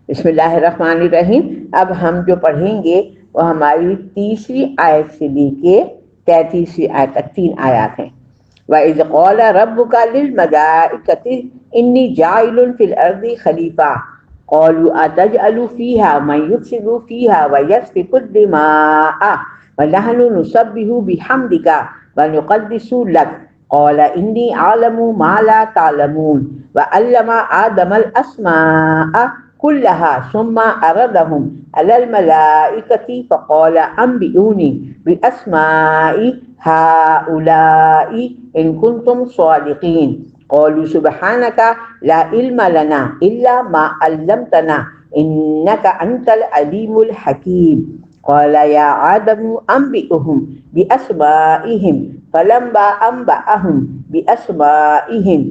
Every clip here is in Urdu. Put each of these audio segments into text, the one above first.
بسم اللہ الرحمن الرحیم۔ اب ہم جو پڑھیں گے وہ ہماری 30ویں آیت سے لے کے 33ویں آیت تک 3 آیات ہیں۔ وَإِذْ قَالَ رَبُّكَ لِلْمَلَائِكَةِ إِنِّي جَاعِلٌ فِي الْأَرْضِ خَلِيفَةً قَالُوا أَتَجْعَلُ فِيهَا مَن يُفْسِدُ فِيهَا وَيَسْفِكُ الدِّمَاءَ وَنَحْنُ نُسَبِّحُ بِحَمْدِكَ وَنُقَدِّسُ لَكَ قَالَ إِنِّي أَعْلَمُ مَا لَا تَعْلَمُونَ وَعَلَّمَ آدَمَ الْأَسْمَاءَ كلها ثم عرضهم على الملائكة فقال أنبئوني بأسماء هؤلاء إن كنتم صادقين قالوا سبحانك لا علم لنا إلا ما علمتنا إنك أنت العليم الحكيم قال يا آدم أنبئهم بأسمائهم فلما أنبأهم بأسمائهم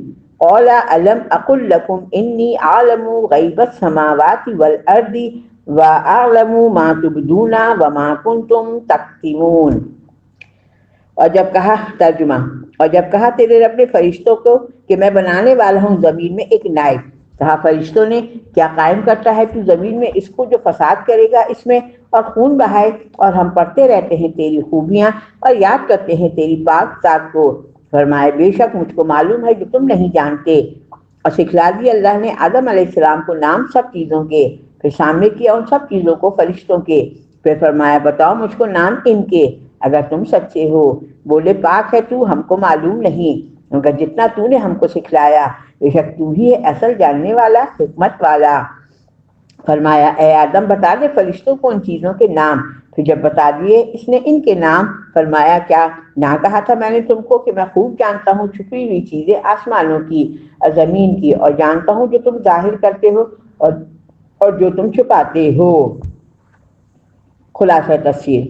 قال ألم أقل لكم إني أعلم غيب السماوات والأرض وأعلم ما تبدون وما كنتم تكتمون۔ اور جب کہا ترجمہ، اور جب کہا تیرے رب نے فرشتوں کو کہ میں بنانے والا ہوں زمین میں ایک نائب، کہا فرشتوں نے کیا قائم کرتا ہے تو زمین میں اس کو جو فساد کرے گا اس میں اور خون بہائے، اور ہم پڑھتے رہتے ہیں تیری خوبیاں اور یاد کرتے ہیں تیری پاک ذات کو۔ فرمائے بے شک مجھ کو معلوم ہے جو تم نہیں جانتے، اور سکھلا دی اللہ نے آدم علیہ السلام کو نام سب چیزوں کے، پھر سامنے کیا ان سب چیزوں کو فرشتوں کے، پھر فرمایا بتاؤ مجھ کو نام ان کے اگر تم سچے ہو۔ بولے پاک ہے تو، ہم کو معلوم نہیں، مگر جتنا تو نے ہم کو سکھلایا، بے شک تو ہی ہے اصل جاننے والا حکمت والا۔ فرمایا اے آدم بتا دے فرشتوں کو ان چیزوں کے نام، پھر جب بتا دیے اس نے ان کے نام، فرمایا کیا نہ کہا تھا میں نے تم کو کہ میں خوب جانتا ہوں چھپی ہوئی چیزیں آسمانوں کی اور زمین کی، اور جانتا ہوں جو تم ظاہر کرتے ہو اور جو تم چھپاتے ہو۔ خلاصہ تفسیر۔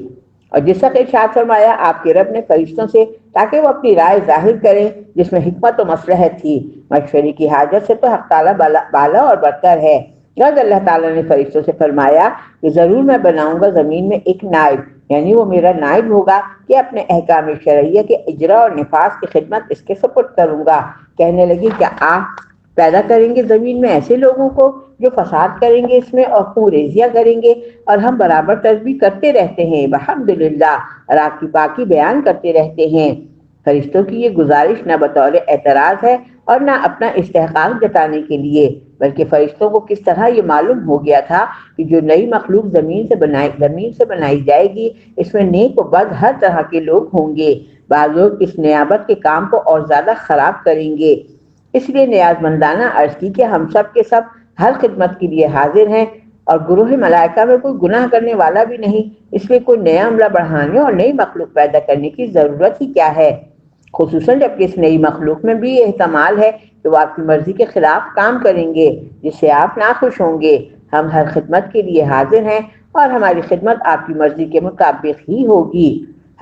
اور جس وقت ارشاد فرمایا آپ کے رب نے فرشتوں سے تاکہ وہ اپنی رائے ظاہر کریں جس میں حکمت و مصلحت تھی، مشورے کی حاجت سے تو حق تعالیٰ بالا اور برتر ہے۔ جب اللہ تعالیٰ نے فرشتوں سے فرمایا کہ ضرور میں بناؤں گا زمین میں ایک نائب، یعنی وہ میرا نائب ہوگا کہ اپنے احکام شرعیہ کے اجرا اور نفاذ کی خدمت اس کے سپرد کروں گا، کہنے لگی کیا آپ پیدا کریں گے زمین میں ایسے لوگوں کو جو فساد کریں گے اس میں اور خون ریزیاں کریں گے، اور ہم برابر تسبیح کرتے رہتے ہیں، الحمدللہ، اور آپ کی پاکی بیان کرتے رہتے ہیں۔ فرشتوں کی یہ گزارش نہ بطور اعتراض ہے اور نہ اپنا استحقاق جتانے کے لیے، بلکہ فرشتوں کو کس طرح یہ معلوم ہو گیا تھا کہ جو نئی مخلوق زمین سے بنائی جائے گی اس میں نیک و بد ہر طرح کے لوگ ہوں گے، بعض لوگ اس نیابت کے کام کو اور زیادہ خراب کریں گے۔ اس لیے نیاز مندانہ عرض کی کہ ہم سب کے سب ہر خدمت کے لیے حاضر ہیں، اور گروہ ملائکہ میں کوئی گناہ کرنے والا بھی نہیں، اس لیے کوئی نیا عملہ بڑھانے اور نئی مخلوق پیدا کرنے کی ضرورت ہی کیا ہے، خصوصاً جبکہ اس نئی مخلوق میں بھی احتمال ہے کہ وہ آپ کی مرضی کے خلاف کام کریں گے جس سے آپ ناخوش ہوں گے۔ ہم ہر خدمت کے لیے حاضر ہیں اور ہماری خدمت آپ کی مرضی کے مطابق ہی ہوگی۔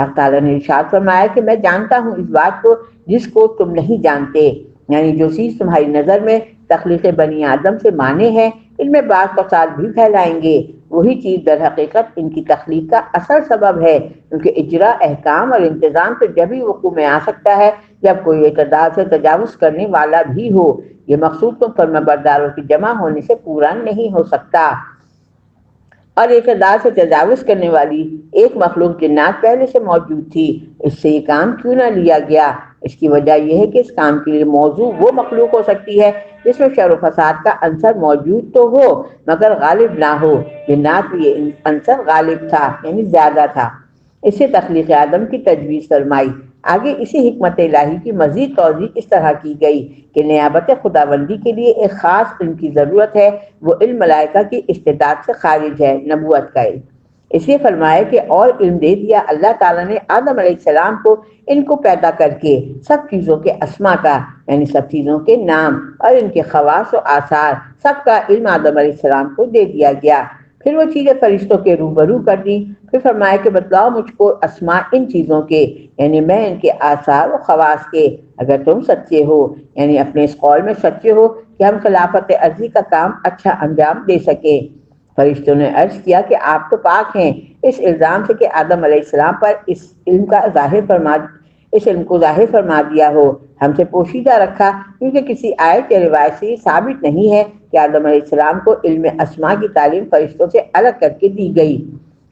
حق تعالیٰ نے ارشاد فرمایا کہ میں جانتا ہوں اس بات کو جس کو تم نہیں جانتے، یعنی جو چیز تمہاری نظر میں تخلیق بنی آدم سے مانے ہیں ان میں بعض فساد بھی پھیلائیں گے، وہی چیز در حقیقت ان کی تخلیق کا اصل سبب ہے، کیونکہ اجرا احکام اور انتظام تو جب ہی وقوع میں آ سکتا ہے جب کوئی اعتدال سے تجاوز کرنے والا بھی ہو، یہ مقصود تو فرمانبرداروں کی جمع ہونے سے پورا نہیں ہو سکتا۔ اور اعتدال سے تجاوز کرنے والی ایک مخلوق جنات پہلے سے موجود تھی، اس سے یہ کام کیوں نہ لیا گیا؟ اس کی وجہ یہ ہے کہ اس کام کے لیے موضوع وہ مخلوق ہو سکتی ہے جس میں شر و فساد کا عنصر موجود تو ہو مگر غالب نہ ہو۔ جنات میں یہ عنصر غالب تھا، یعنی زیادہ تھا، اس سے تخلیق آدم کی تجویز فرمائی۔ آگے اسی حکمت الہی کی مزید توضیح اس طرح کی گئی کہ نیابت خداوندی کے لیے ایک خاص علم کی ضرورت ہے، وہ علم ملائکہ کی استطاعت سے خارج ہے، نبوت کا علم۔ اس لیے فرمایا کہ اور علم دے دیا اللہ تعالیٰ نے آدم علیہ السلام کو ان کو پیدا کر کے سب چیزوں کے اسما کا، یعنی سب چیزوں کے نام اور ان کے خواص و آثار سب کا علم آدم علیہ السلام کو دے دیا گیا۔ پھر وہ چیزیں فرشتوں کے روبرو کر دی، پھر فرمایا کہ بتلاؤ مجھ کو اسما ان چیزوں کے، یعنی میں ان کے آثار و خواص کے، اگر تم سچے ہو، یعنی اپنے اس قول میں سچے ہو کہ ہم خلافت عرضی کا کام اچھا انجام دے سکے۔ فرشتوں نے عرض کیا کہ آپ تو پاک ہیں اس الزام سے کہ آدم علیہ السلام پر اس علم کو ظاہر فرما دیا ہو، ہم سے پوشیدہ رکھا، کیونکہ کسی آیت یا روایت سے یہ ثابت نہیں ہے کہ آدم علیہ السلام کو علم اسماء کی تعلیم فرشتوں سے الگ کر کے دی گئی۔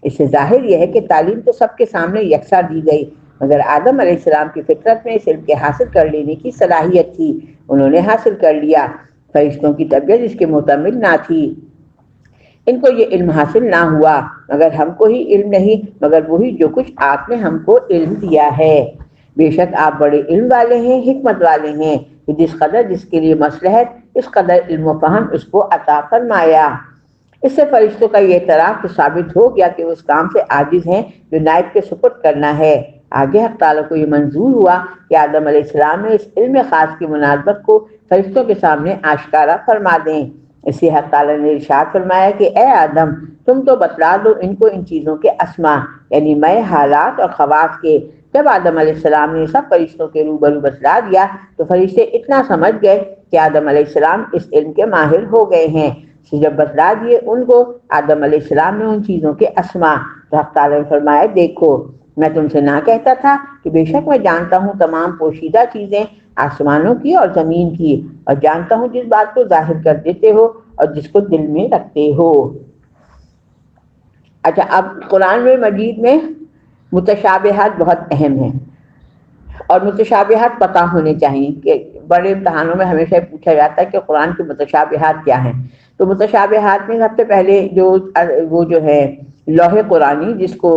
اس سے ظاہر یہ ہے کہ تعلیم تو سب کے سامنے یکساں دی گئی، مگر آدم علیہ السلام کی فطرت میں اس علم کے حاصل کر لینے کی صلاحیت تھی، انہوں نے حاصل کر لیا۔ فرشتوں کی طبیعت اس کے محتمل نہ تھی، ان کو یہ علم حاصل نہ ہوا، مگر ہم کو ہی علم نہیں، مگر وہی جو کچھ آپ نے ہم کو علم دیا ہے۔ بے شک آپ بڑے علم والے ہیں، حکمت والے ہیں، کہ جس قدر جس کے لیے مصلحت اس قدر علم و فہم اس کو عطا فرمایا۔ اس سے فرشتوں کا یہ اعتراف تو ثابت ہو گیا کہ اس کام سے عاجز ہیں جو نائب کے سپرد کرنا ہے۔ آگے حق تعالیٰ کو یہ منظور ہوا کہ آدم علیہ السلام نے اس علم خاص کی مناسبت کو فرشتوں کے سامنے آشکارا فرما دیں۔ اسی حق تعالیٰ نے ارشاد فرمایا کہ اے آدم تم تو بتلا دو ان کو ان چیزوں کے اسماء، یعنی میں، حالات اور خواص کے۔ جب آدم علیہ السلام نے سب فرشتوں کے روبرو بتلا دیا تو فرشتے اتنا سمجھ گئے کہ آدم علیہ السلام اس علم کے ماہر ہو گئے ہیں۔ جب بتلا دیے ان کو آدم علیہ السلام نے ان چیزوں کے اسماء، تو حق تعالیٰ نے فرمایا دیکھو میں تم سے نہ کہتا تھا کہ بے شک میں جانتا ہوں تمام پوشیدہ چیزیں آسمانوں کی اور زمین کی، اور جانتا ہوں جس بات کو ظاہر کر دیتے ہو اور جس کو دل میں رکھتے ہو۔ اچھا، اب قرآن مجید میں متشابہات بہت اہم ہیں، اور متشابہات پتہ ہونے چاہیے کہ بڑے امتحانوں میں ہمیشہ پوچھا جاتا ہے کہ قرآن کے متشابہات کیا ہیں۔ تو متشابہات میں سب سے پہلے جو ہے لوح قرآنی، جس کو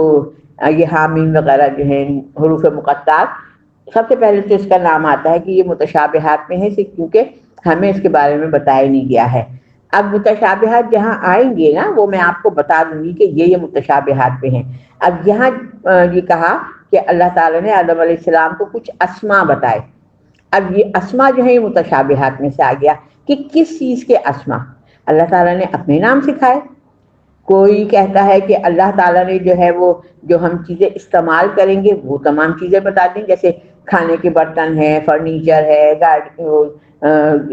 یہ حامیم وغیرہ جو ہیں حروف مقطعات، سب سے پہلے تو اس کا نام آتا ہے کہ یہ متشابہات میں ہے، کیونکہ ہمیں اس کے بارے میں بتایا نہیں گیا ہے۔ اب متشابہات جہاں آئیں گے نا وہ میں آپ کو بتا دوں گی کہ یہ متشابہات پہ ہیں۔ اب یہاں یہ کہا کہ اللہ تعالیٰ نے آدم علیہ السلام کو کچھ اسماء بتائے۔ اب یہ اسماء جو ہے یہ متشابہات میں سے آ گیا کہ کس چیز کے اسماء؟ اللہ تعالیٰ نے اپنے نام سکھائے۔ کوئی کہتا ہے کہ اللہ تعالیٰ نے جو ہے وہ جو ہم چیزیں استعمال کریں گے وہ تمام چیزیں بتا دیں، جیسے کھانے کے برتن ہے، فرنیچر ہے، گاڑی،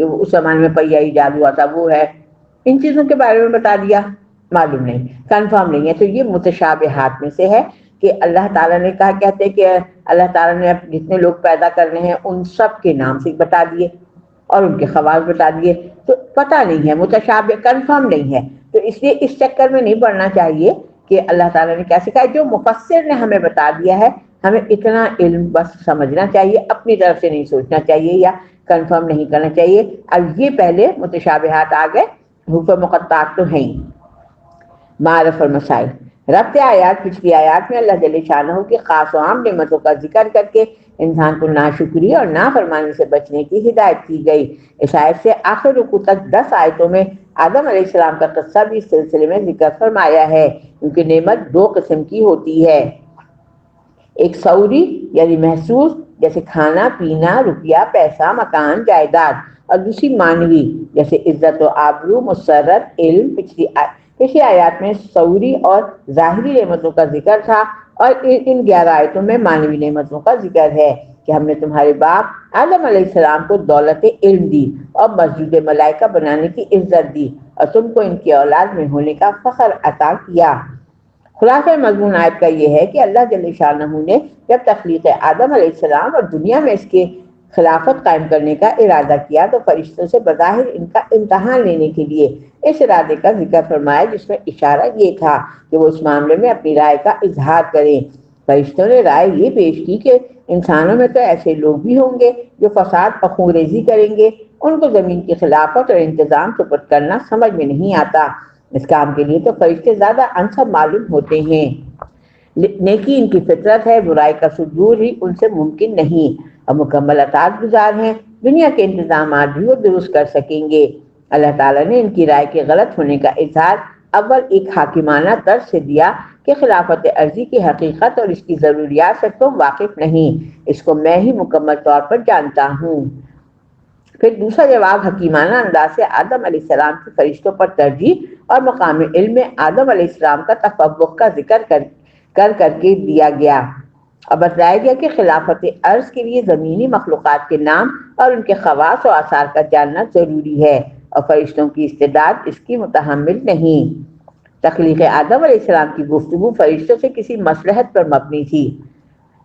اس زمانے میں پہیہ ایجاد ہوا تھا وہ ہے، ان چیزوں کے بارے میں بتا دیا، معلوم نہیں، کنفرم نہیں ہے۔ تو یہ متشابہات میں سے ہے کہ اللہ تعالیٰ نے کہا، کہتے کہ اللہ تعالیٰ نے جتنے لوگ پیدا کرنے ہیں ان سب کے نام سے بتا دیے اور ان کے خواص بتا دیے، تو پتہ نہیں ہے، متشابہ کنفرم نہیں ہے۔ تو اس لیے اس چکر میں نہیں پڑنا چاہیے کہ اللہ تعالیٰ نے کیا سکھایا۔ جو مفسر نے ہمیں بتا دیا ہے ہمیں اتنا علم بس سمجھنا چاہیے، اپنی طرف سے نہیں سوچنا چاہیے یا کنفرم نہیں کرنا چاہیے۔ اب یہ پہلے متشابہات آ گئے، حروف مقطعات تو ہیں۔ معرف اور مسائل، ربط آیات پچھلی آیات میں اللہ جل شانہ کی خاص و عام نعمتوں کا ذکر کر کے انسان کو ناشکری اور نافرمانی سے بچنے کی ہدایت کی گئی۔ اس آیت سے آخر رکوع تک 10 آیتوں میں آدم علیہ السلام کا قصہ بھی اس سلسلے میں ذکر فرمایا ہے، کیونکہ نعمت 2 قسم کی ہوتی ہے، ایک سعوری یعنی محسوس جیسے کھانا پینا، روپیہ پیسہ، مکان، جائیداد، اور دوسری معنوی جیسے عزت و آبرو، مسرت، علم۔ پچھلی آیات میں سعوری اور ظاہری نعمتوں کا ذکر تھا، اور ان 11 آیتوں میں معنوی نعمتوں کا ذکر ہے کہ ہم نے تمہارے باپ آدم علیہ السلام کو دولت علم دی اور مسجود ملائکہ بنانے کی عزت دی، اور تم کو ان کی اولاد میں ہونے کا فخر عطا کیا۔ خلاصہ مضمون آیت کا یہ ہے کہ اللہ جل شانہ نے جب تخلیق آدم علیہ السلام اور دنیا میں اس کے خلافت قائم کرنے کا ارادہ کیا تو فرشتوں سے بظاہر ان کا امتحان لینے کے لیے اس ارادے کا ذکر فرمایا، جس میں اشارہ یہ تھا کہ وہ اس معاملے میں اپنی رائے کا اظہار کریں۔ فرشتوں نے رائے یہ پیش کی کہ انسانوں میں تو ایسے لوگ بھی ہوں گے جو فساد و خونریزی کریں گے، ان کو زمین کی خلافت اور انتظام سپرد کرنا سمجھ میں نہیں آتا۔ اس کام کے لیے تو فرشتے زیادہ انسب معلوم ہوتے ہیں، نیکی ان کی فطرت ہے، برائی کا صدور ہی ان سے ممکن نہیں، اور مکمل اطاعت گزار ہیں، دنیا کے انتظامات بھی وہ درست کر سکیں گے۔ اللہ تعالیٰ نے ان کی رائے کے غلط ہونے کا اظہار اول ایک حاکمانہ طرز سے دیا کہ خلافت عرضی کی حقیقت اور اس کی ضروریات سے تم واقف نہیں، اس کو میں ہی مکمل طور پر جانتا ہوں۔ پھر دوسرا جواب حکیمانہ انداز سے آدم علیہ السلام کی فرشتوں پر ترجیح اور مقام علم میں آدم علیہ السلام کا تفوق کا ذکر کر کے دیا گیا، اور بتایا گیا کہ خلافت عرض کے لیے زمینی مخلوقات کے نام اور ان کے خواص و آثار کا جاننا ضروری ہے، اور فرشتوں کی استعداد اس کی متحمل نہیں۔ تخلیق آدم علیہ السلام کی گفتگو فرشتوں سے کسی مصلحت پر مبنی تھی۔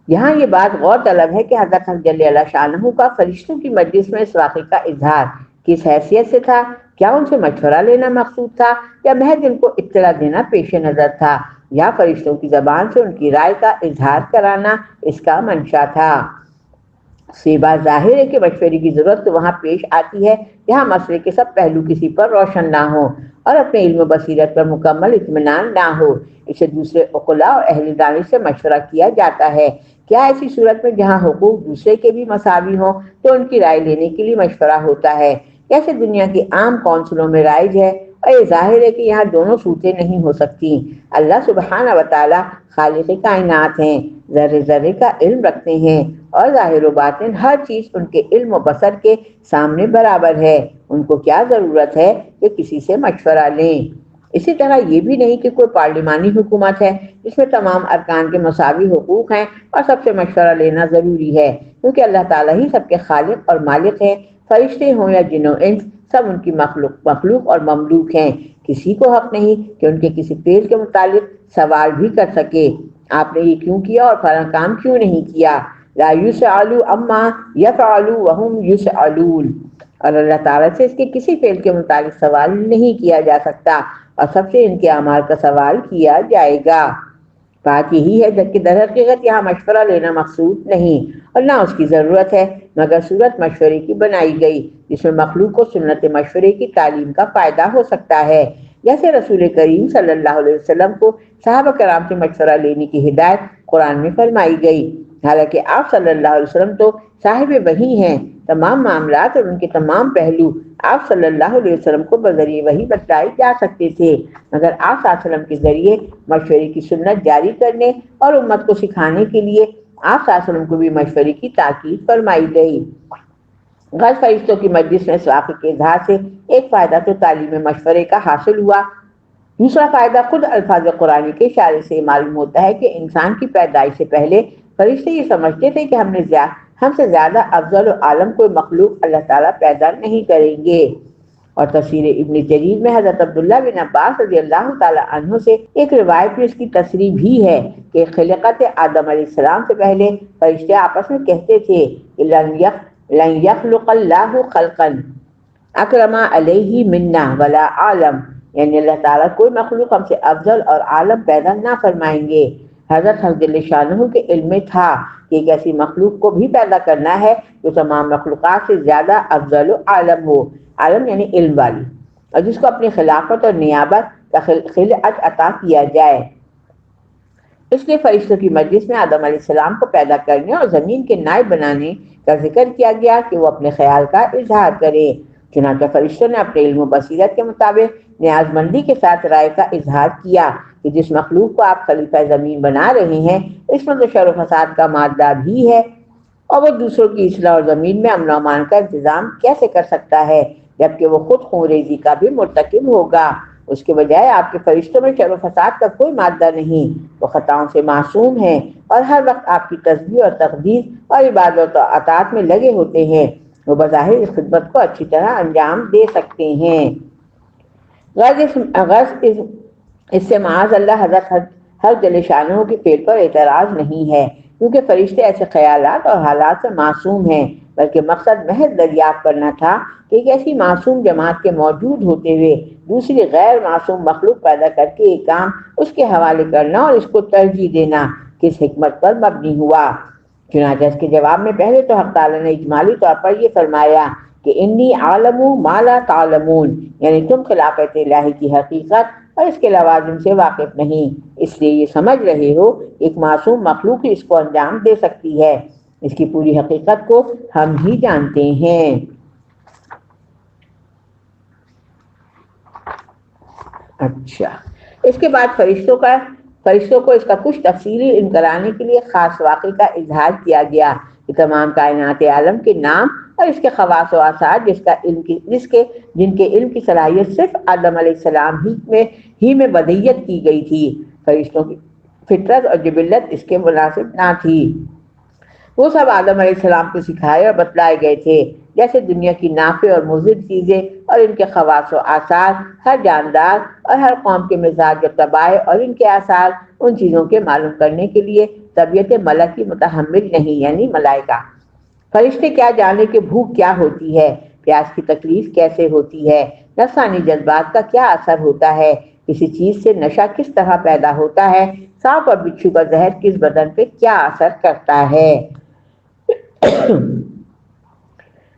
یہاں یہ بات غور طلب ہے کہ حضرت حق جل شانہ کا فرشتوں کی مجلس میں اس واقعے کا اظہار کس حیثیت سے تھا؟ کیا ان سے مشورہ لینا مقصود تھا یا محض ان کو اطلاع دینا پیش نظر تھا، یا فرشتوں کی زبان سے ان کی رائے کا اظہار کرانا اس کا منشا تھا؟ سے بات ظاہر ہے کہ مشورے کی ضرورت تو وہاں پیش آتی ہے جہاں مسئلے کے سب پہلو کسی پر روشن نہ ہو اور اپنے علم و بصیرت پر مکمل اطمینان نہ ہو، اسے دوسرے عقلاء اور اہل دانش سے مشورہ کیا جاتا ہے۔ کیا ایسی صورت میں جہاں حقوق دوسرے کے بھی مساوی ہوں تو ان کی رائے لینے کے لیے مشورہ ہوتا ہے، جیسے دنیا کی عام کونسلوں میں رائج ہے، اور یہ ظاہر ہے کہ یہاں دونوں صورتیں نہیں ہو سکتی۔ اللہ سبحانہ و تعالی خالق کائنات ہیں، ذرے ذرے کا علم رکھتے ہیں، اور ظاہر و باطن ہر چیز ان کے علم و بصر کے سامنے برابر ہے۔ ان کو کیا ضرورت ہے کہ کسی سے مشورہ لیں؟ اسی طرح یہ بھی نہیں کہ کوئی پارلیمانی حکومت ہے جس میں تمام ارکان کے مساوی حقوق ہیں اور سب سے مشورہ لینا ضروری ہے، کیونکہ اللہ تعالیٰ ہی سب کے خالق اور مالک ہیں۔ فرشتے ہوں یا جن و انس، سب ان کی مخلوق اور مملوک ہیں۔ کسی کو حق نہیں کہ ان کے کسی فعل کے متعلق سوال بھی کر سکے، آپ نے یہ کیوں کیا اور فلاں کام کیوں نہیں کیا؟ لا یسأل عما یفعل وهم یسألون، اور اللہ تعالیٰ سے اس کے کسی فعل کے متعلق سوال نہیں کیا جا سکتا اور سب سے ان کے اعمال کا سوال کیا جائے گا۔ بات یہی ہے جبکہ در حقیقت یہاں مشورہ لینا مقصود نہیں اور نہ اس کی ضرورت ہے، مگر صورت مشورے کی بنائی گئی جس میں مخلوق کو سنت مشورے کی تعلیم کا فائدہ ہو سکتا ہے، جیسے رسول کریم صلی اللہ علیہ وسلم کو صحابہ کرام سے مشورہ لینے کی ہدایت قرآن میں فرمائی گئی۔ حالانکہ آپ صلی اللہ علیہ وسلم تو صاحب وحی ہیں، تمام معاملات اور ان کے تمام پہلو آپ صلی اللہ علیہ وسلم کو بذریعہ وحی بتلائے جا سکتے تھے، مگر آپ صلی اللہ علیہ وسلم کے ذریعے مشورے کی سنت جاری کرنے اور امت کو سکھانے کے لیے آپ صلی اللہ علیہ وسلم کو بھی مشورے کی تاکید فرمائی گئی۔ غرض فرشتوں کی مجلس میں اس واقعے کے اظہار سے ایک فائدہ تو تعلیم مشورے کا حاصل ہوا، دوسرا فائدہ خود الفاظ قرآن کے اشارے سے معلوم ہوتا ہے کہ انسان کی پیدائش سے پہلے فرشتے یہ سمجھتے تھے کہ ہم سے زیادہ افضل و عالم کوئی مخلوق اللہ تعالیٰ پیدا نہیں کریں گے۔ اور تفسیر ابن جریر میں حضرت عبداللہ بن عباس رضی اللہ تعالیٰ عنہ سے ایک روایت میں اس کی تصریح بھی ہے کہ خلقت آدم علیہ السلام سے پہلے فرشتے آپس میں کہتے تھے کہ لن یخلق اللہ خلقا اکرم علیہ منا ولا عالم، یعنی اللہ تعالیٰ کوئی مخلوق ہم سے افضل اور عالم پیدا نہ فرمائیں گے۔ حضرت جل شانہ کے علم میں تھا کہ ایک ایسی مخلوق کو بھی پیدا کرنا ہے جو تمام مخلوقات سے زیادہ افضل و عالم ہو، عالم یعنی علم والی، اور جس کو اپنی خلافت اور نیابت کا خلعت عطا کیا جائے۔ اس لیے فرشتوں کی مجلس میں آدم علیہ السلام کو پیدا کرنے اور زمین کے نائب بنانے کا ذکر کیا گیا کہ وہ اپنے خیال کا اظہار کرے۔ چنانچہ فرشتوں نے اپنے علم و بصیرت کے مطابق نیاز مندی کے ساتھ رائے کا اظہار کیا کہ جس مخلوق کو آپ خلیفہ زمین بنا رہے ہیں اس میں تو شر و فساد کا مادہ بھی ہے، اور وہ دوسروں کی اصلاح اور زمین میں امن و امان کا انتظام کیسے کر سکتا ہے جبکہ وہ خود خون ریزی کا بھی مرتکب ہوگا۔ اس کے بجائے آپ کے فرشتوں میں شر و فساد کا کوئی مادہ نہیں، وہ خطاؤں سے معصوم ہیں اور ہر وقت آپ کی تسبیح اور تقدیس اور عبادت و اطاعت میں لگے ہوتے ہیں، وہ بظاہر اس خدمت کو اچھی طرح انجام دے سکتے ہیں۔ غرض اس سے معاذ اللہ حضرت جل شانہ کے فعل پر اعتراض نہیں ہے، کیونکہ فرشتے ایسے خیالات اور حالات سے معصوم ہیں، بلکہ مقصد محض دریافت کرنا تھا کہ ایک ایسی معصوم جماعت کے موجود ہوتے ہوئے دوسری غیر معصوم مخلوق پیدا کر کے ایک کام اس کے حوالے کرنا اور اس کو ترجیح دینا کس حکمت پر مبنی ہوا۔ چنانچہ اس کے جواب میں پہلے تو حق تعالیٰ نے اجمالی طور پر یہ فرمایا کہ انی عالم ما لا تعلمون، یعنی تم خلافت الہی کی حقیقت اور اس کے لوازم سے واقف نہیں، اس لیے یہ سمجھ رہے ہو ایک معصوم مخلوق ہی اس کو انجام دے سکتی ہے، اس کی پوری حقیقت کو ہم ہی جانتے ہیں۔ اچھا، اس کے بعد فرشتوں کو اس کا کچھ تفصیلی علم کرانے کے لیے خاص واقعے کا اظہار کیا گیا کہ تمام کائنات عالم کے نام اور اس کے خواص و آثار جن کے علم کی صلاحیت صرف آدم علیہ السلام ہی میں بدیت کی گئی تھی، فرشتوں کی فطرت اور جبلت اس کے مناسب نہ تھی، وہ سب آدم علیہ السلام کو سکھائے اور بتلائے گئے تھے، جیسے دنیا کی نافع اور مضر چیزیں اور ان کے خواص و آثار، ہر جاندار اور ہر قوم کے مزاج و طبائع اور ان کے آثار، ان چیزوں کے معلوم کرنے کے لیے طبیعت ملکی متحمل نہیں، یعنی ملائکہ۔ فرشتے کیا جانے کہ بھوک کیا ہوتی ہے، پیاس کی تکلیف کیسے ہوتی ہے، نفسانی جذبات کا کیا اثر ہوتا ہے، کسی چیز سے نشہ کس طرح پیدا ہوتا ہے، سانپ اور بچھو کا زہر کس بدن پہ کیا اثر کرتا ہے۔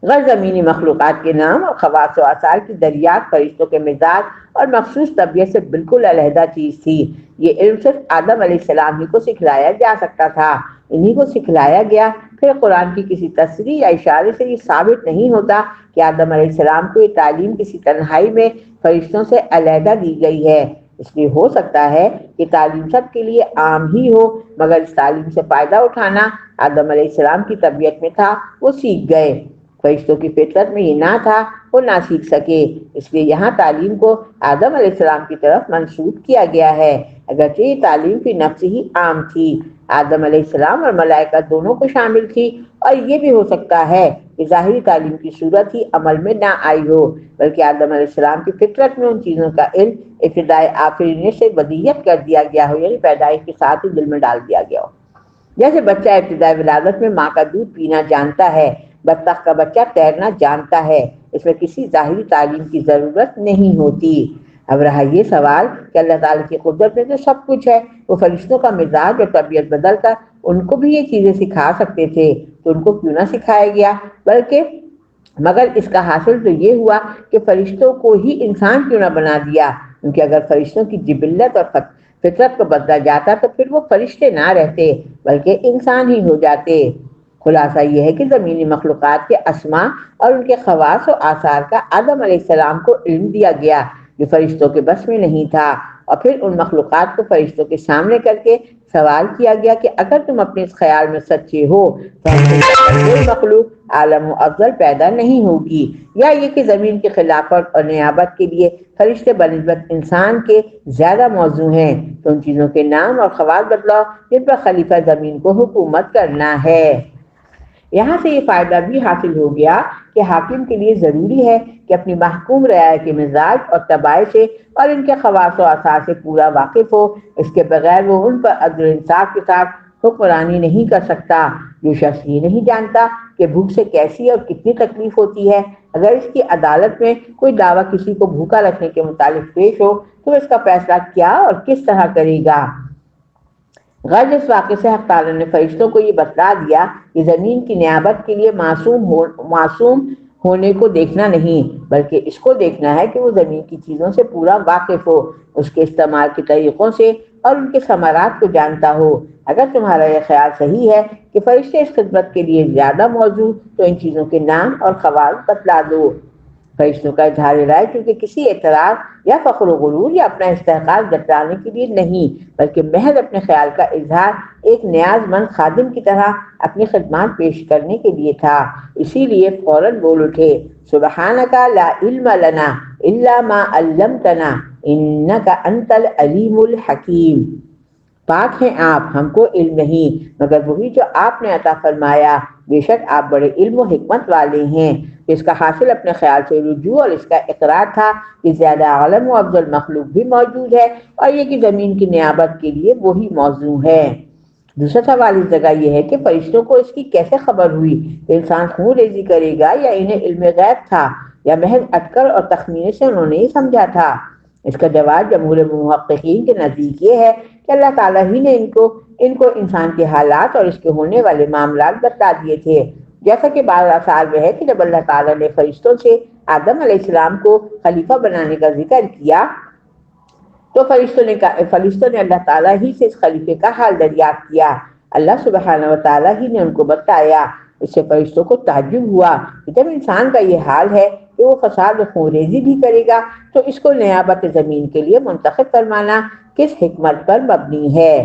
غیر زمینی مخلوقات کے نام اور خواص و آثار کی دریافت فرشتوں کے مزاج اور مخصوص طبیعت سے بالکل علیحدہ چیز تھی۔ یہ علم صرف آدم علیہ السلام ہی کو سکھلایا جا سکتا تھا، انہی کو سکھلایا گیا۔ پھر قرآن کی کسی تصریح یا اشارے سے یہ ثابت نہیں ہوتا کہ آدم علیہ السلام کو یہ تعلیم کسی تنہائی میں فرشتوں سے علیحدہ دی گئی ہے۔ اس لیے ہو سکتا ہے کہ تعلیم سب کے لیے عام ہی ہو، مگر اس تعلیم سے فائدہ اٹھانا آدم علیہ السلام کی طبیعت میں تھا، وہ سیکھ گئے۔ فرشتوں کی فطرت میں یہ نہ تھا، وہ نہ سیکھ سکے، اس لیے یہاں تعلیم کو آدم علیہ السلام کی طرف منسوب کیا گیا ہے، اگرچہ یہ تعلیم فی نفس ہی عام تھی، آدم علیہ السلام اور ملائکہ دونوں کو شامل تھی۔ اور یہ بھی ہو سکتا ہے کہ ظاہری تعلیم کی صورت ہی عمل میں نہ آئی ہو، بلکہ آدم علیہ السلام کی فطرت میں ان چیزوں کا علم ابتدائے آفرینش سے بدیہیت کر دیا گیا ہو، یعنی پیدائش کے ساتھ ہی دل میں ڈال دیا گیا ہو۔ جیسے بچہ ابتدائی ولادت میں ماں کا دودھ پینا جانتا ہے، بطخ کا بچہ تیرنا جانتا ہے، اس میں کسی ظاہری تعلیم کی ضرورت نہیں ہوتی۔ اب رہا یہ سوال کہ اللہ تعالیٰ کی قدرت میں تو سب کچھ ہے، وہ فرشتوں کا مزاج اور طبیعت بدل کر ان کو بھی یہ چیزیں سکھا سکتے تھے، تو ان کو کیوں نہ سکھایا گیا؟ مگر اس کا حاصل تو یہ ہوا کہ فرشتوں کو ہی انسان کیوں نہ بنا دیا، کیونکہ اگر فرشتوں کی جبلت اور فطرت کو بدلا جاتا تو پھر وہ فرشتے نہ رہتے بلکہ انسان ہی ہو جاتے۔ خلاصہ یہ ہے کہ زمینی مخلوقات کے اسماء اور ان کے خواص و آثار کا آدم علیہ السلام کو علم دیا گیا جو فرشتوں کے بس میں نہیں تھا، اور پھر ان مخلوقات کو فرشتوں کے سامنے کر کے سوال کیا گیا کہ اگر تم اپنے اس خیال میں سچے ہو تو کوئی مخلوق عالم و افضل پیدا نہیں ہوگی، یا یہ کہ زمین کی خلافت اور نیابت کے لیے فرشتے بنسبت انسان کے زیادہ موزوں ہیں، تو ان چیزوں کے نام اور خواص بدلاؤ جن پر خلیفہ زمین کو حکومت کرنا ہے۔ یہاں سے یہ فائدہ بھی حاصل ہو گیا کہ حاکم کے لیے ضروری ہے کہ اپنی محکوم رعایا کے مزاج اور طبائع سے اور ان کے خواص و آثار سے پورا واقف ہو، اس کے بغیر وہ ان پر عدل و انصاف کے ساتھ حکمرانی نہیں کر سکتا۔ جو شخص یہ نہیں جانتا کہ بھوک سے کیسی اور کتنی تکلیف ہوتی ہے، اگر اس کی عدالت میں کوئی دعویٰ کسی کو بھوکا رکھنے کے متعلق پیش ہو تو اس کا فیصلہ کیا اور کس طرح کرے گا؟ غرض اس واقعے سے حق تعالیٰ نے فرشتوں کو یہ بتلا دیا کہ زمین کی نیابت کے لیے معصوم ہونے کو دیکھنا نہیں، بلکہ اس کو دیکھنا ہے کہ وہ زمین کی چیزوں سے پورا واقف ہو، اس کے استعمال کے طریقوں سے اور ان کے ثمرات کو جانتا ہو۔ اگر تمہارا یہ خیال صحیح ہے کہ فرشتے اس خدمت کے لیے زیادہ موزوں، تو ان چیزوں کے نام اور خواص بتلا دو۔ فرشتوں کا اظہار رائے کیونکہ کسی اعتراض یا فخر و غرور یا اپنا استحقاق جتانے کے لیے نہیں، بلکہ محض اپنے خیال کا اظہار ایک نیاز مند خادم کی طرح اپنی خدمات پیش کرنے کے لیے تھا۔ اسی لیے فوراً بول اٹھے، سبحانک لا علم لنا الا ما علمتنا انک انت العلیم الحکیم۔ پاک ہیں آپ، ہم کو علم نہیں مگر وہی جو آپ نے عطا فرمایا، بے شک آپ بڑے علم و حکمت والے ہیں۔ اس کا حاصل اپنے خیال سے رجوع اور اس کا اقرار تھا کہ زیادہ عالم و افضل مخلوق بھی موجود ہے، اور یہ کہ زمین کی نیابت کے لیے وہی موزوں ہے۔ دوسرا سوال اس جگہ یہ ہے کہ فرشتوں کو اس کی کیسے خبر ہوئی کہ انسان خون ریزی کرے گا، یا انہیں علم غیب تھا، یا محض اٹکل اور تخمینے سے انہوں نے یہ سمجھا تھا؟ اس کا جواب جمہور محققین کے نزدیک یہ ہے کہ اللہ تعالیٰ ہی نے ان کو انسان کے حالات اور اس کے ہونے والے معاملات بتا دیے تھے، جیسا کہ بعض آثار میں ہے کہ جب اللہ تعالیٰ نے فرشتوں سے آدم علیہ السلام کو خلیفہ بنانے کا ذکر کیا تو فرشتوں نے اللہ تعالیٰ ہی سے اس خلیفے کا حال دریافت کیا۔ اللہ سبحانہ و تعالیٰ ہی نے ان کو بتایا۔ اس سے فرشتوں کو تعجب ہوا کہ جب انسان کا یہ حال ہے کہ وہ فساد و خون ریزی بھی کرے گا تو اس کو نیابت زمین کے لیے منتخب فرمانا کس حکمت پر مبنی ہے؟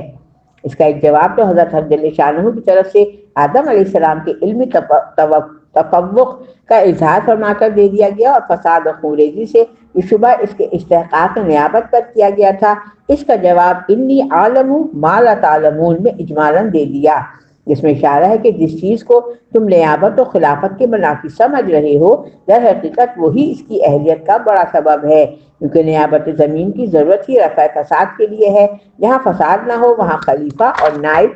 اس کا ایک جواب تو حضرت حق جل شانہ کی طرف سے آدم علیہ السلام کے علمی تفوق کا اظہار فرما کر دے دیا گیا، اور فساد و خون ریزی سے شبہ اس کے استحقاق نیابت پر کیا گیا تھا۔ اس کا جواب انی عالم ما لا تعلمون میں اجمالاً دے دیا، جس میں اشارہ ہے کہ جس چیز کو تم نیابت و خلافت کے منافی سمجھ رہے ہو، در حقیقت وہی اس کی اہلیت کا بڑا سبب ہے، کیونکہ نیابت زمین کی ضرورت ہی رفع فساد کے لیے ہے۔ جہاں فساد نہ ہو وہاں خلیفہ اور نائب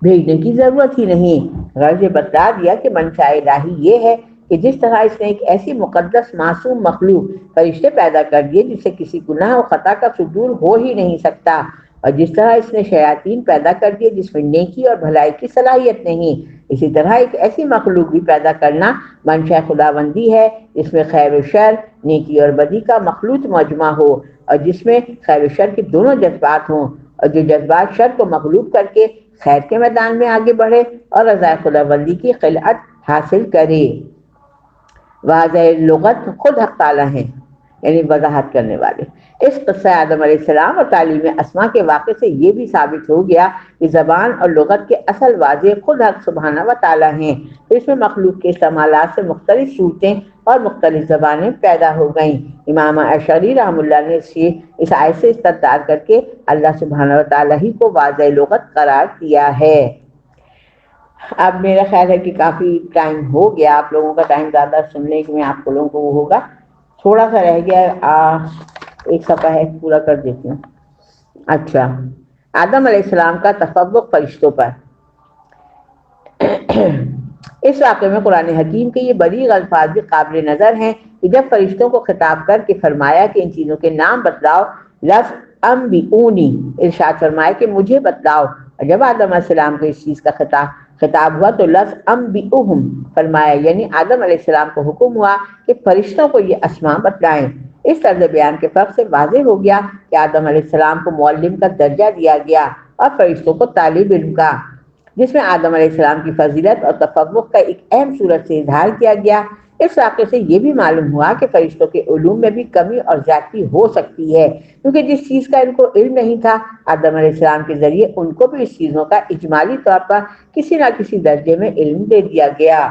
بھیجنے کی ضرورت ہی نہیں۔ غرض یہ بتلا دیا کہ منشاء الہی یہ ہے کہ جس طرح اس نے ایک ایسی مقدس معصوم مخلوق فرشتے پیدا کر دیے جس سے کسی گناہ و خطا کا صدور ہو ہی نہیں سکتا، اور جس طرح اس نے شیاطین پیدا کر دیے جس میں نیکی اور بھلائی کی صلاحیت نہیں، اسی طرح ایک ایسی مخلوق بھی پیدا کرنا منشا خداوندی ہے جس میں خیر و شر، نیکی اور بدی کا مخلوط مجمع ہو، اور جس میں خیر و شر کے دونوں جذبات ہوں، اور جو جذبات شر کو مغلوب کر کے خیر کے میدان میں آگے بڑھے اور رضا خداوندی کی خلعت حاصل کرے۔ واضح لغت خود حق تعالیٰ ہیں، یعنی وضاحت کرنے والے۔ اس قصہ آدم علیہ السلام اور تعلیم اسماء کے واقعے سے یہ بھی ثابت ہو گیا کہ زبان اور لغت کے اصل واضح خود حق سبحانہ و تعالیٰ ہیں، تو اس میں مخلوق کے استعمالات سے مختلف صورتیں اور مختلف زبانیں پیدا ہو گئیں۔ امام اشعری رحم اللہ نے اس آیت سے استدلال کر کے اللہ سبحانہ و تعالیٰ ہی کو واضح لغت قرار دیا ہے۔ اب میرا خیال ہے کہ کافی ٹائم ہو گیا، آپ لوگوں کا ٹائم زیادہ سننے میں آپ لوگوں کو وہ ہوگا، تھوڑا سا رہ گیا، ایک صفحہ ہے پورا کر دیتی ہوں۔ اچھا، آدم علیہ السلام کا تفوق فرشتوں پر۔ اس واقعے میں قرآن حکیم کے یہ بڑی الفاظ بھی قابل نظر ہیں کہ جب فرشتوں کو خطاب کر کے فرمایا کہ ان چیزوں کے نام بتلاؤ، لفظ انبئونی ارشاد فرمایا کہ مجھے بتلاؤ، اور جب آدم علیہ السلام کو اس چیز کا خطاب ہوا تو لفظ انبئوہم فرمایا، یعنی آدم علیہ السلام کو حکم ہوا کہ فرشتوں کو یہ اسماء بتلائیں۔ اس طرز بیان کے فرق سے واضح ہو گیا کہ آدم علیہ السلام کو معلم کا درجہ دیا گیا اور فرشتوں کو طالب علم کا، جس میں آدم علیہ السلام کی فضیلت اور تفوق کا ایک اہم صورت سے اظہار کیا گیا۔ اس واقعے سے یہ بھی معلوم ہوا کہ فرشتوں کے علوم میں بھی کمی اور زیادتی ہو سکتی ہے، کیونکہ جس چیز کا ان کو علم نہیں تھا، آدم علیہ السلام کے ذریعے ان کو بھی اس چیزوں کا اجمالی طور پر کسی نہ کسی درجے میں علم دے دیا گیا۔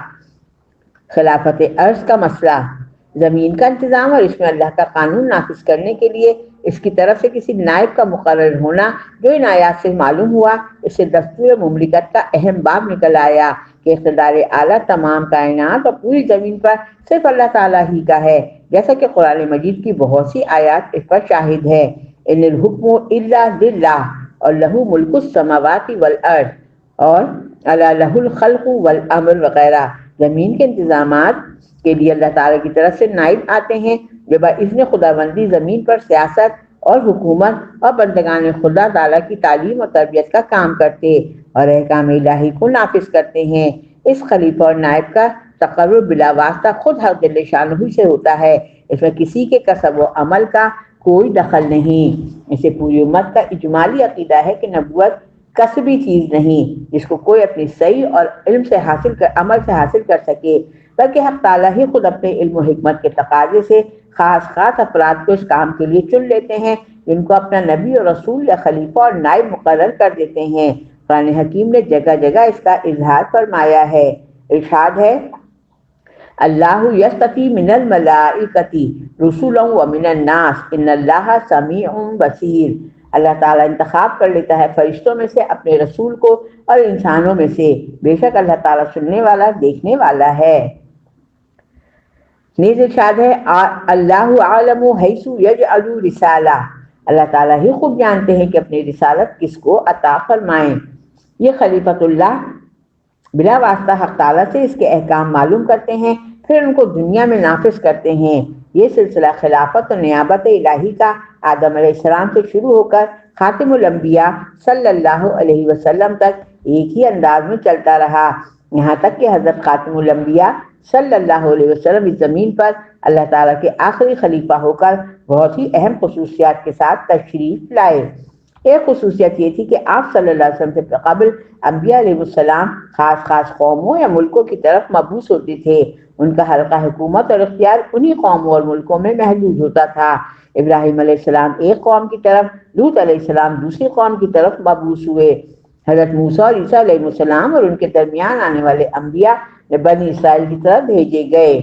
خلافت ارض کا مسئلہ، زمین کا انتظام اور اس میں اللہ کا قانون نافذ کرنے کے لیے اس کی طرف سے کسی نائب کا مقرر ہونا، جو ان آیات سے معلوم ہوا، اس سے دستور مملکت کا اہم باب نکل آیا کہ اقتدار اعلیٰ تمام کائنات اور پوری زمین پر صرف اللہ تعالیٰ ہی کا ہے، جیسا کہ قرآن مجید کی بہت سی آیات اس پر شاہد ہے۔ ان الحکم الا للہ اور لہ ملک السماوات والارض اور الا لہ الخلق والامر وغیرہ، زمین کے انتظامات کے لیے اللہ تعالیٰ کی طرف سے نائب آتے ہیں جو باذن خداوندی زمین پر سیاست اور حکومت اور بندگان خدا تعالیٰ کی تعلیم اور تربیت کا کام کرتے اور احکام الہی کو نافذ کرتے ہیں۔ اس خلیفہ اور نائب کا تقرر بلا واسطہ خود حق جل شانہ سے ہوتا ہے، اس میں کسی کے کسب و عمل کا کوئی دخل نہیں۔ اسے پوری امت کا اجمالی عقیدہ ہے کہ نبوت کسبی چیز نہیں جس کو کوئی اپنی صحیح اور علم سے عمل سے حاصل کر سکے، بلکہ حق تعالیٰ ہی خود اپنے علم و حکمت کے تقاضے سے خاص افراد کو اس کام کے لیے چن لیتے ہیں، جن کو اپنا نبی اور رسول یا خلیفہ اور نائب مقرر کر دیتے ہیں۔ قرآن حکیم نے جگہ جگہ اس کا اظہار فرمایا ہے۔ ارشاد ہے، اللہ یصطفی من الملائکۃ رسلا ومن الناس ان اللہ سمیع بصیر۔ اللہ تعالیٰ انتخاب کر لیتا ہے فرشتوں میں سے اپنے رسول کو اور انسانوں میں سے، بے شک اللہ تعالیٰ سننے والا دیکھنے والا ہے۔ نیز ارشاد ہے، اللہ عالم حیث یجعل رسالہ، اللہ تعالیٰ ہی خود جانتے ہیں کہ اپنی رسالت کس کو عطا فرمائیں۔ یہ خلیفۃ اللہ بلا واسطہ حق تعالیٰ سے اس کے احکام معلوم کرتے ہیں، پھر ان کو دنیا میں نافذ کرتے ہیں۔ یہ سلسلہ خلافت و نیابت الہی کا آدم علیہ السلام سے شروع ہو کر خاتم الانبیاء صلی اللہ علیہ وسلم تک ایک ہی انداز میں چلتا رہا، یہاں تک کہ حضرت خاتم الانبیاء صلی اللہ علیہ وسلم اس زمین پر اللہ تعالیٰ کے آخری خلیفہ ہو کر بہت ہی اہم خصوصیات کے ساتھ تشریف لائے۔ ایک خصوصیت یہ تھی کہ آپ صلی اللہ علیہ وسلم سے قبل انبیاء علیہ السلام خاص قوموں یا ملکوں کی طرف مبعوث ہوتے تھے، ان کا حلقہ حکومت اور اختیار انہی قوموں اور ملکوں میں محدود ہوتا تھا۔ ابراہیم علیہ السلام ایک قوم کی طرف، لوط علیہ السلام دوسری قوم کی طرف مبعوث ہوئے۔ حضرت موسیٰ اور عیسیٰ علیہ السلام اور ان کے درمیان آنے والے انبیاء بنی اسرائیل کی طرف بھیجے گئے۔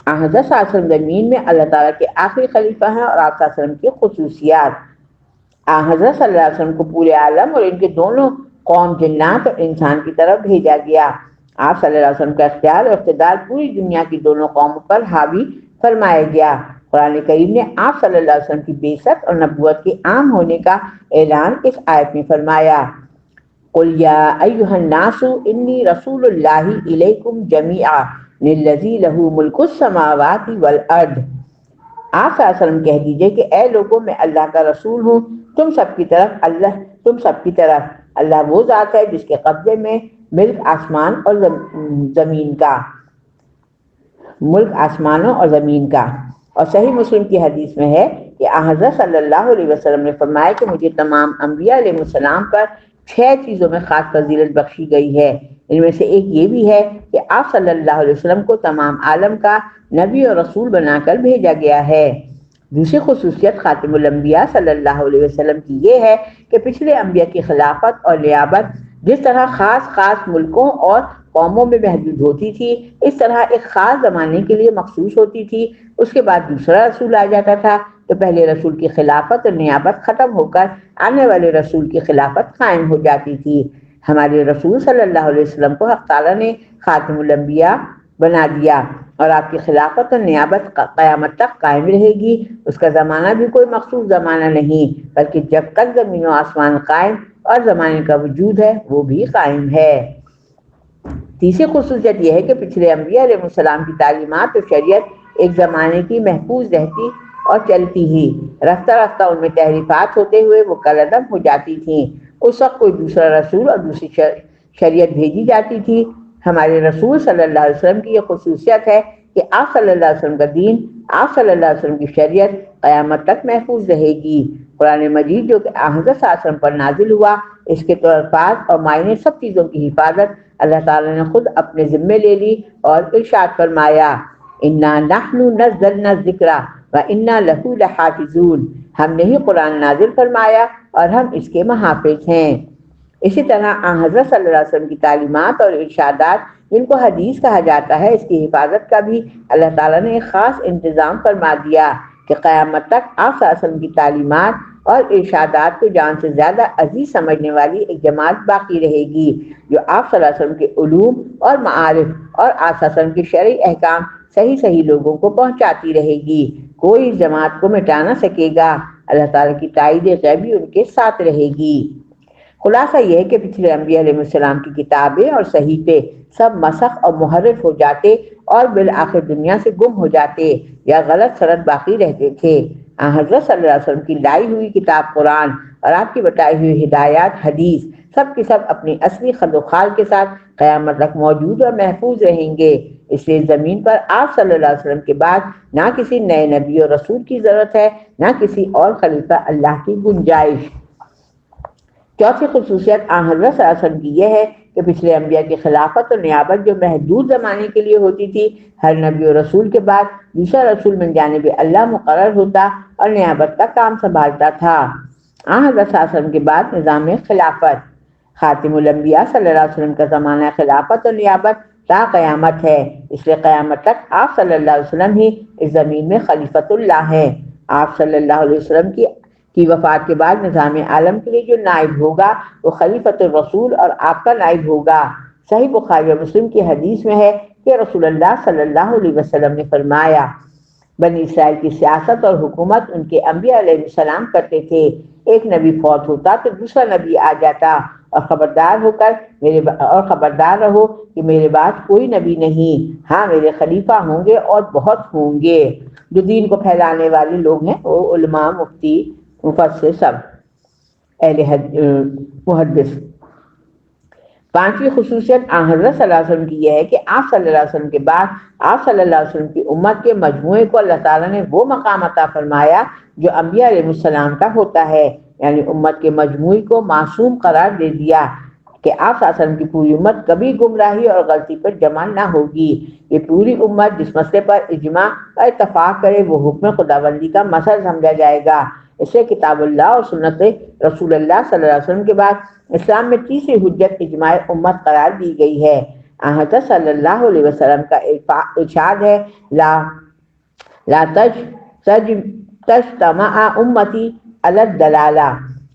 حضرت صلی اللہ علیہ وسلم زمین میں اللہ تعالیٰ کے آخری خلیفہ ہیں، اور آپ صلی اللہ علیہ وسلم کی خصوصیات، حضرت صلی اللہ علیہ وسلم کو پورے عالم اور ان کے دونوں قوم جنات اور انسان کی طرف بھیجا گیا۔ آپ صلی اللہ علیہ وسلم کا اختیار اور اقتدار پوری دنیا کی دونوں قوموں پر حاوی فرمایا گیا۔ قرآن کریم نے آپ صلی اللہ علیہ وسلم کی بعثت اور نبوت کے عام ہونے کا اعلان اس آیت میں فرمایا، قُلْ يَا أَيُّهَا النَّاسُ إِنِّي رَسُولُ اللَّهِ إِلَيْكُمْ جَمِيعًا للذی لہ ملک السماوات والارض۔ آپ صلی اللہ علیہ وسلم کہہ دیجئے کہ اے لوگوں میں اللہ کا رسول ہوں، تم سب کی طرف اللہ وہ ذات ہے جس کے قبضے میں ملک آسمان اور زمین کا، ملک آسمانوں اور زمین کا۔ اور صحیح مسلم کی حدیث میں ہے کہ حضرت صلی اللہ علیہ وسلم نے فرمایا کہ مجھے تمام انبیاء علیہ السلام پر 6 چیزوں میں خاص فضیلت بخشی گئی ہے۔ ان میں سے ایک یہ بھی ہے کہ آپ صلی اللہ علیہ وسلم کو تمام عالم کا نبی اور رسول بنا کر بھیجا گیا ہے۔ دوسری خصوصیت خاتم الانبیاء صلی اللہ علیہ وسلم کی یہ ہے کہ پچھلے انبیاء کی خلافت اور نیابت جس طرح خاص ملکوں اور قوموں میں محدود ہوتی تھی، اس طرح ایک خاص زمانے کے لیے مخصوص ہوتی تھی۔ اس کے بعد دوسرا رسول آ جاتا تھا تو پہلے رسول کی خلافت اور نیابت ختم ہو کر آنے والے رسول کی خلافت قائم ہو جاتی تھی۔ ہمارے رسول صلی اللہ علیہ وسلم کو حق تعالیٰ نے خاتم الانبیاء بنا دیا اور آپ کی خلافت اور نیابت قیامت تک قائم رہے گی۔ اس کا زمانہ بھی کوئی مخصوص زمانہ نہیں، بلکہ جب تک زمین و آسمان قائم اور زمانے کا وجود ہے وہ بھی قائم ہے۔ تیسری خصوصیت یہ ہے کہ پچھلے انبیاء علیہ السلام کی تعلیمات اور شریعت ایک زمانے کی محفوظ رہتی اور چلتی ہی، رفتہ رفتہ ان میں تحریفات ہوتے ہوئے وہ کالعدم ہو جاتی تھیں۔ اس وقت کوئی دوسرا رسول اور دوسری شریعت بھیجی جاتی تھی۔ ہمارے رسول صلی اللہ علیہ وسلم کی یہ خصوصیت ہے کہ آپ صلی اللہ علیہ وسلم کا دین، آپ صلی اللہ علیہ وسلم کی شریعت قیامت تک محفوظ رہے گی۔ قرآن مجید جو کہ حضرت صلی اللہ علیہ وسلم پر نازل ہوا، اس کے الفاظ اور معنی سب چیزوں کی حفاظت اللہ تعالیٰ نے خود اپنے ذمے لے لی اور ارشاد فرمایا، اِنَّا نَحْنُ نَزَّلْنَا الذِّكْرَ وَإِنَّا لَهُ لَحَافِظُونَ۔ ہم نے ہی قرآن نازل فرمایا اور ہم اس کے محافظ ہیں۔ اسی طرح حضرت صلی اللہ علیہ وسلم کی تعلیمات اور ارشادات جن کو حدیث کہا جاتا ہے، اس کی حفاظت کا بھی اللہ تعالیٰ نے ایک خاص انتظام فرما دیا کہ قیامت تک آپ صلی اللہ علیہ وسلم کی تعلیمات اور ارشادات کو جان سے زیادہ عزیز سمجھنے والی ایک جماعت باقی رہے گی، جو آپ صلی اللہ علیہ وسلم کے علوم اور معارف اور آپ صلی اللہ علیہ وسلم کے شرعی احکام صحیح لوگوں کو پہنچاتی رہے گی۔ کوئی اس جماعت کو مٹا نہ سکے گا، اللہ تعالیٰ کی تائید غیبی ان کے ساتھ رہے گی۔ خلاصہ یہ ہے کہ پچھلے انبیاء علیہ السلام کی کتابیں اور صحیفے سب مسخ اور محرف ہو جاتے اور بالآخر دنیا سے گم ہو جاتے یا غلط سرد باقی رہتے تھے۔ حضرت صلی اللہ علیہ وسلم کی لائی ہوئی کتاب قرآن اور آپ کی بتائی ہوئی ہدایات حدیث سب کی سب اپنی اصلی خد و خال کے ساتھ قیامت تک موجود اور محفوظ رہیں گے۔ اس لیے زمین پر آپ صلی اللہ علیہ وسلم کے بعد نہ کسی نئے نبی اور رسول کی ضرورت ہے، نہ کسی اور خلیفہ اللہ کی گنجائش۔ چوتھی خصوصیت حضرت صلی اللہ علیہ وسلم کی یہ ہے کہ پچھلے انبیاء کی خلافت اور نیابت جو محدود زمانے کے لیے ہوتی تھی، ہر نبی اور رسول کے بعد دوسرا رسول من جانب اللہ مقرر ہوتا اور نیابت کا کام سنبھالتا تھا۔ حضرت صلی اللہ علیہ وسلم کے بعد نظام خلافت، خاتم الانبیاء صلی اللہ علیہ وسلم کا زمانہ خلافت اور نیابت تا قیامت ہے، اس لیے قیامت تک آپ صلی اللہ علیہ وسلم ہی اس زمین میں خلیفۃ اللہ ہیں۔ آپ صلی اللہ علیہ وسلم کی وفات کے بعد نظام عالم کے لیے جو نائب ہوگا وہ خلیفۃ الرسول اور آپ کا نائب ہوگا۔ صحیح بخاری اور مسلم کی حدیث میں ہے کہ رسول اللہ صلی اللہ علیہ وسلم نے فرمایا، بنی اسرائیل کی سیاست اور حکومت ان کے انبیاء علیہ السلام کرتے تھے۔ ایک نبی فوت ہوتا تو دوسرا نبی آ جاتا اور خبردار رہو کہ میرے بعد کوئی نبی نہیں، ہاں میرے خلیفہ ہوں گے اور بہت ہوں گے۔ جو دین کو پھیلانے والے لوگ ہیں وہ علماء، مفتی، مفسر، سب محدث۔ پانچویں خصوصیت حضرت صلی اللہ علیہ وسلم کی یہ ہے کہ آپ صلی اللہ علیہ وسلم کے بعد آپ صلی اللہ علیہ وسلم کی امت کے مجموعے کو اللہ تعالیٰ نے وہ مقام عطا فرمایا جو انبیاء علیہ السلام کا ہوتا ہے، یعنی امت کے مجموعے کو معصوم قرار دے دیا کہ آپ صلی اللہ علیہ وسلم کی پوری امت کبھی گمراہی اور غلطی پر جمع نہ ہوگی۔ یہ پوری امت جس مسئلے پر اجماع اور اتفاق کرے وہ حکم خداوندی کا مسئلہ سمجھا جائے گا۔ اسے کتاب اللہ اور سنت رسول اللہ صلی اللہ علیہ وسلم کے بعد اسلام میں تیسری حجت اجماع امت قرار دی گئی ہے۔ حضرت صلی اللہ علیہ وسلم کا ارشاد ہے، لا تجتمع امتی علی الضلالہ،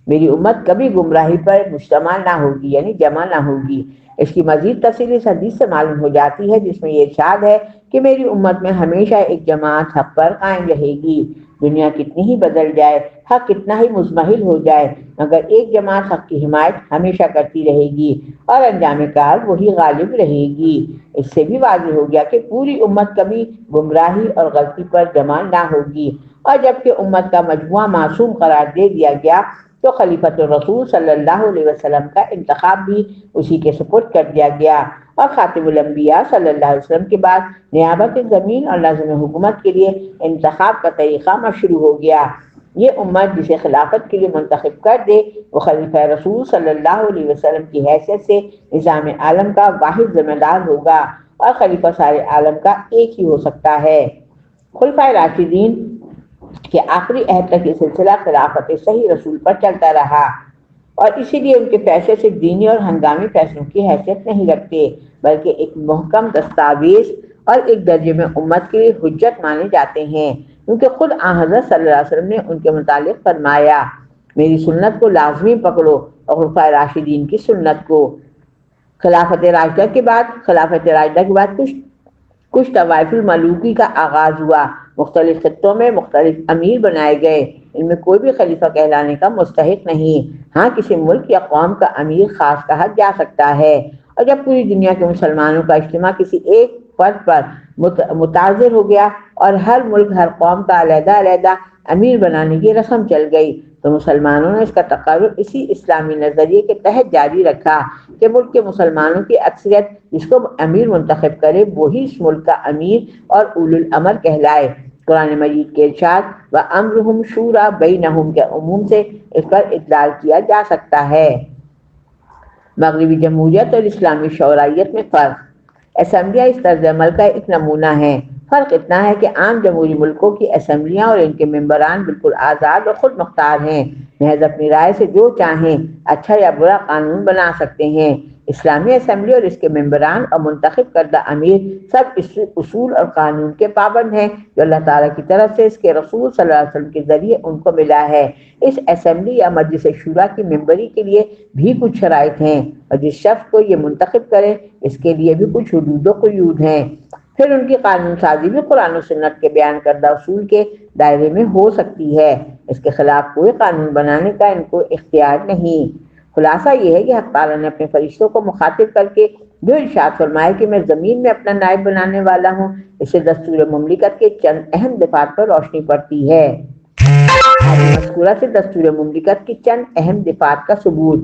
میری امت کبھی گمراہی پر مجتمع نہ ہوگی، یعنی جمع نہ ہوگی۔ اس کی مزید تفصیل اس حدیث سے معلوم ہو جاتی ہے جس میں یہ ارشاد ہے کہ میری امت میں ہمیشہ ایک جماعت حق پر قائم رہے گی۔ دنیا کتنی ہی بدل جائے، حق کتنا ہی مزمحل ہو جائے، مگر ایک جماعت حق کی حمایت ہمیشہ کرتی رہے گی اور انجام کار وہی غالب رہے گی۔ اس سے بھی واضح ہو گیا کہ پوری امت کبھی گمراہی اور غلطی پر جمع نہ ہوگی، اور جبکہ امت کا مجموعہ معصوم قرار دے دیا گیا تو خلیفۃ الرسول صلی اللہ علیہ وسلم کا انتخاب بھی اسی کے سپرد کر دیا گیا، اور خاتم الانبیاء صلی اللہ علیہ وسلم کے بعد نیابت زمین اور نظم حکومت کے لیے انتخاب کا طریقہ مشروع ہو گیا۔ یہ امت جسے خلافت کے لیے منتخب کر دے وہ خلیفہ رسول صلی اللہ علیہ وسلم کی حیثیت سے نظام عالم کا واحد ذمہ دار ہوگا، اور خلیفہ سارے عالم کا ایک ہی ہو سکتا ہے۔ خلفائے راشدین کہ آخری عہد تک یہ سلسلہ خلافت صحیح رسول پر چلتا رہا، اور اسی لیے ان کے فیصلے صرف دینی اور ہنگامی فیصلوں کی حیثیت نہیں رکھتے بلکہ ایک محکم دستاویز اور ایک درجے میں امت کے لیے حجت مانے جاتے ہیں، کیونکہ خود آن حضرت صلی اللہ علیہ وسلم نے ان کے متعلق فرمایا، میری سنت کو لازمی پکڑو اور خلفائے راشدین کی سنت کو۔ خلافت راشدہ کے بعد کچھ طوائف الملوکی کا آغاز ہوا، مختلف خطوں میں مختلف امیر بنائے گئے، ان میں کوئی بھی خلیفہ کہلانے کا مستحق نہیں، ہاں کسی ملک یا قوم کا امیر خاص کہا جا سکتا ہے، اور جب پوری دنیا کے مسلمانوں کا اجتماع کسی ایک فرد پر متاثر ہو گیا اور ہر ملک ہر قوم کا علیحدہ علیحدہ امیر بنانے کی رسم چل گئی تو مسلمانوں نے اس کا تقرر اسی اسلامی نظریے کے تحت جاری رکھا کہ ملک کے مسلمانوں کی اکثریت جس کو امیر منتخب کرے وہی اس ملک کا امیر اور اولو الامر کہلائے۔ قرآن مجید کے ارشاد وَأَمْرُهُمْ شُورَىٰ بَيْنَهُمْ کے عموم سے اس پر اطلاق کیا جا سکتا ہے۔ مغربی جمہوریت اور اسلامی شورائیت میں فرق۔ اسمبلیاں اس طرز عمل کا ایک نمونہ ہیں، فرق اتنا ہے کہ عام جمہوری ملکوں کی اسمبلیاں اور ان کے ممبران بالکل آزاد اور خود مختار ہیں، محض اپنی رائے سے جو چاہیں اچھا یا برا قانون بنا سکتے ہیں۔ اسلامی اسمبلی اور اس کے ممبران اور منتخب کردہ امیر سب اس اصول اور قانون کے پابند ہیں جو اللہ تعالیٰ کی طرف سے اس کے رسول صلی اللہ علیہ وسلم کے ذریعے ان کو ملا ہے۔ اس اسمبلی یا مجلس شورا کی ممبری کے لیے بھی کچھ شرائط ہیں، اور جس شخص کو یہ منتخب کرے اس کے لیے بھی کچھ حدود و قیود ہیں۔ پھر ان کی قانون سازی بھی قرآن و سنت کے بیان کردہ اصول کے دائرے میں ہو سکتی ہے، اس کے خلاف کوئی قانون بنانے کا ان کو اختیار نہیں۔ خلاصہ یہ ہے کہ حق تعالیٰ نے اپنے فرشتوں کو مخاطب کر کے جو ارشاد فرمایا کہ میں زمین میں اپنا نائب بنانے والا ہوں، اس سے دستور مملکت کے چند اہم دفعات پر روشنی پڑتی ہے۔ مذکورہ سے دستور مملکت کی چند اہم دفعات کا ثبوت۔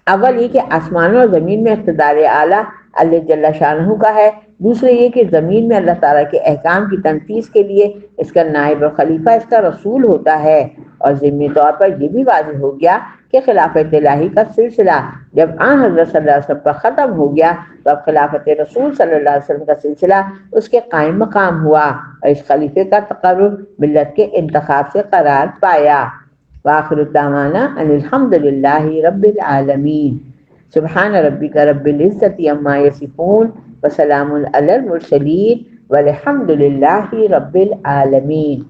اول یہ کہ آسمانوں اور زمین میں اقتدار اعلیٰ اللہ جل شانہ کا ہے، دوسرے یہ کہ زمین میں اللہ تعالیٰ کے احکام کی تنفیذ کے لیے اس کا نائب اور خلیفہ اس کا رسول ہوتا ہے، اور ضمنی طور پر یہ بھی واضح ہو گیا کہ خلافت الہی کا سلسلہ جب آن حضرت صلی اللہ علیہ وسلم پر ختم ہو گیا تو اب خلافت رسول صلی اللہ علیہ وسلم کا سلسلہ اس کے قائم مقام ہوا، اور اس خلیفے کا تقرر ملت کے انتخاب سے قرار پایا۔ وآخر دعوانا ان الحمد للہ رب العالمین۔ سبحان ربک رب العزت عما یصفون وسلام علی المرسلین والحمد للہ رب العالمین۔